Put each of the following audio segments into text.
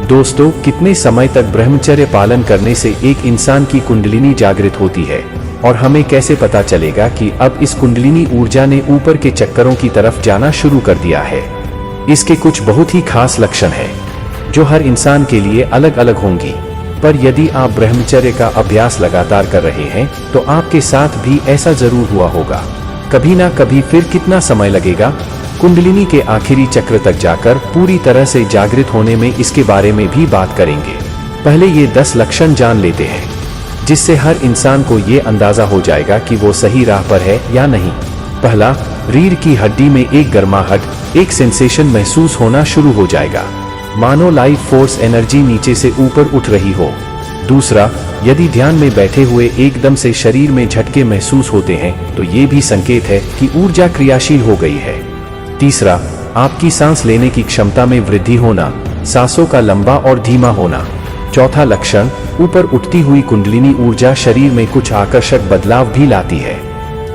दोस्तों, कितने समय तक ब्रह्मचर्य पालन करने से एक इंसान की कुंडलिनी जागृत होती है और हमें कैसे पता चलेगा कि अब इस कुंडलिनी ऊर्जा ने ऊपर के चक्करों की तरफ जाना शुरू कर दिया है। इसके कुछ बहुत ही खास लक्षण हैं, जो हर इंसान के लिए अलग अलग होंगी। पर यदि आप ब्रह्मचर्य का अभ्यास लगातार कर रहे हैं तो आपके साथ भी ऐसा जरूर हुआ होगा। कभी ना कभी। फिर कितना समय लगेगा कुंडलिनी के आखिरी चक्र तक जाकर पूरी तरह से जागृत होने में, इसके बारे में भी बात करेंगे। पहले ये 10 लक्षण जान लेते हैं, जिससे हर इंसान को ये अंदाजा हो जाएगा कि वो सही राह पर है या नहीं। पहला, रीढ़ की हड्डी में एक गर्माहट, एक सेंसेशन महसूस होना शुरू हो जाएगा, मानो लाइफ फोर्स एनर्जी नीचे से ऊपर उठ रही हो। दूसरा, यदि ध्यान में बैठे हुए एकदम से शरीर में झटके महसूस होते हैं तो ये भी संकेत है कि ऊर्जा क्रियाशील हो गई है। तीसरा, आपकी सांस लेने की क्षमता में वृद्धि होना, सांसों का लंबा और धीमा होना। चौथा लक्षण, ऊपर उठती हुई कुंडलिनी ऊर्जा शरीर में कुछ आकर्षक बदलाव भी लाती है,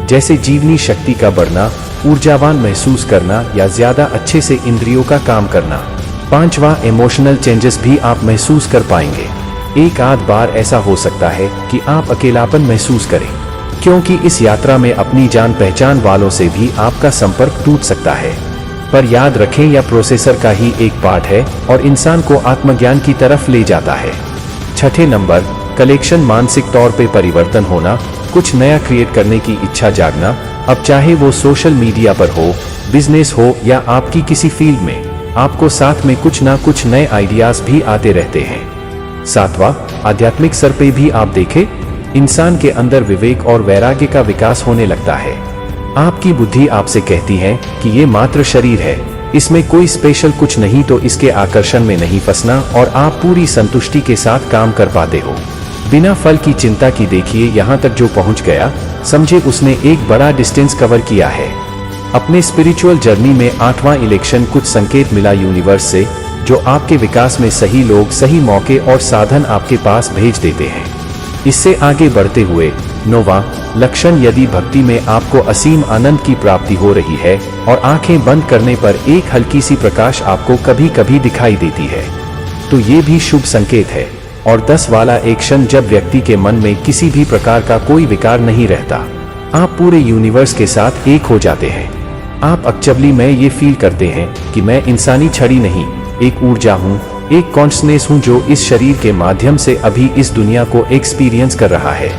जैसे जीवनी शक्ति का बढ़ना, ऊर्जावान महसूस करना या ज्यादा अच्छे से इंद्रियों का काम करना। पांचवा, इमोशनल चेंजेस भी आप महसूस कर पाएंगे। एक आध बार ऐसा हो सकता है कि आप अकेलापन महसूस करें, क्योंकि इस यात्रा में अपनी जान पहचान वालों से भी आपका संपर्क टूट सकता है। पर याद रखें, यह प्रोसेसर का ही एक पार्ट है और इंसान को आत्मज्ञान की तरफ ले जाता है। छठे नंबर, कलेक्शन, मानसिक तौर पे परिवर्तन होना, कुछ नया क्रिएट करने की इच्छा जागना। अब चाहे वो सोशल मीडिया पर हो, बिजनेस हो या आपकी किसी फील्ड में, आपको साथ में कुछ ना कुछ नए आइडियाज भी आते रहते हैं। सातवां, आध्यात्मिक स्तर पे भी आप देखें, इंसान के अंदर विवेक और वैराग्य का विकास होने लगता है। आपकी बुद्धि आपसे कहती है कि ये मात्र शरीर है, इसमें कोई स्पेशल कुछ नहीं, तो इसके आकर्षण में नहीं फंसना और आप पूरी संतुष्टि के साथ काम कर पाते हो, बिना फल की चिंता की। देखिए, यहाँ तक जो पहुँच गया, समझे उसने एक बड़ा डिस्टेंस कवर किया है। अपने स्पिरिचुअल जर्नी में 8वां इलेक्शन, कुछ संकेत मिला यूनिवर्स से, जो आपके विकास में सही लोग, सही मौके और साधन आपके पास भेज देते हैं। इससे आगे बढ़ते हुए 9वां लक्षण, यदि भक्ति में आपको असीम आनंद की प्राप्ति हो रही है और आंखें बंद करने पर एक हल्की सी प्रकाश आपको कभी कभी दिखाई देती है, तो ये भी शुभ संकेत है। और 10 वाला एक क्षण, जब व्यक्ति के मन में किसी भी प्रकार का कोई विकार नहीं रहता, आप पूरे यूनिवर्स के साथ एक हो जाते हैं। आप एक्चुअली में ये फील करते हैं कि मैं इंसानी छड़ी नहीं, एक ऊर्जा हूँ, एक कॉन्शसनेस हूँ जो इस शरीर के माध्यम से अभी इस दुनिया को एक्सपीरियंस कर रहा है।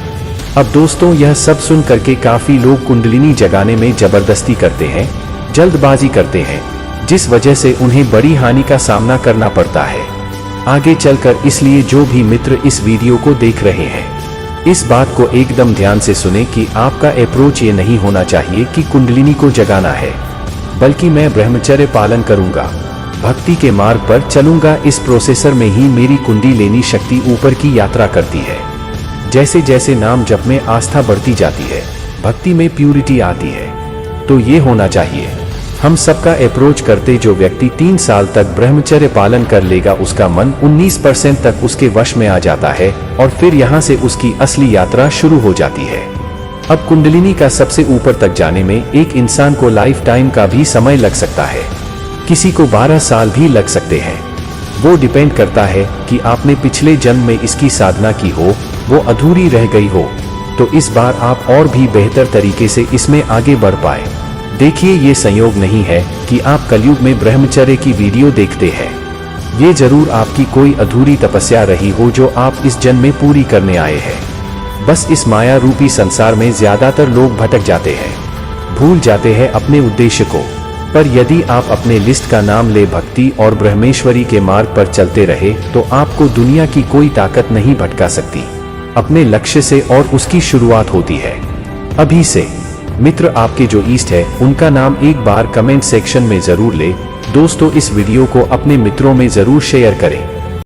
अब दोस्तों, यह सब सुन करके काफी लोग कुंडलिनी जगाने में जबरदस्ती करते हैं, जल्दबाजी करते हैं, जिस वजह से उन्हें बड़ी हानि का सामना करना पड़ता है आगे चलकर। इसलिए जो भी मित्र इस वीडियो को देख रहे हैं, इस बात को एकदम ध्यान से सुने कि आपका अप्रोच ये नहीं होना चाहिए कि कुंडलिनी को जगाना है, बल्कि मैं ब्रह्मचर्य पालन करूंगा, भक्ति के मार्ग पर चलूंगा। इस प्रोसेसर में ही मेरी कुंडलिनी शक्ति ऊपर की यात्रा करती है। जैसे जैसे नाम जप में आस्था बढ़ती जाती है, भक्ति में प्यूरिटी आती है। तो ये होना चाहिए हम सबका अप्रोच करते। जो व्यक्ति 3 साल तक ब्रह्मचर्य पालन कर लेगा, उसका मन 19% तक उसके वश में आ जाता है और फिर यहाँ से उसकी असली यात्रा शुरू हो जाती है। अब कुंडलिनी का सबसे ऊपर तक जाने में एक इंसान को लाइफ टाइम का भी समय लग सकता है, किसी को 12 साल भी लग सकते हैं। वो डिपेंड करता है कि आपने पिछले जन्म में इसकी साधना की हो, वो अधूरी रह गई हो, तो इस बार आप और भी बेहतर तरीके से इसमें आगे बढ़ पाए। देखिए, ये संयोग नहीं है कि आप कलयुग में ब्रह्मचर्य की वीडियो देखते हैं। ये जरूर आपकी कोई अधूरी तपस्या रही हो जो आप इस जन्म में पूरी करने आए हैं। बस इस माया रूपी संसार में ज्यादातर लोग भटक जाते हैं, भूल जाते हैं अपने उद्देश्य को। पर यदि आप अपने लिस्ट का नाम ले, भक्ति और ब्रह्मेश्वरी के मार्ग पर चलते रहे, तो आपको दुनिया की कोई ताकत नहीं भटका सकती। अपने लक्ष्य से और उसकी शुरुआत होती है अभी से। मित्र आपके जो ईस्ट है, उनका नाम एक बार कमेंट सेक्शन में जरूर ले। दोस्तों, इस वीडियो को अपने मित्रों में जरूर शेयर करें।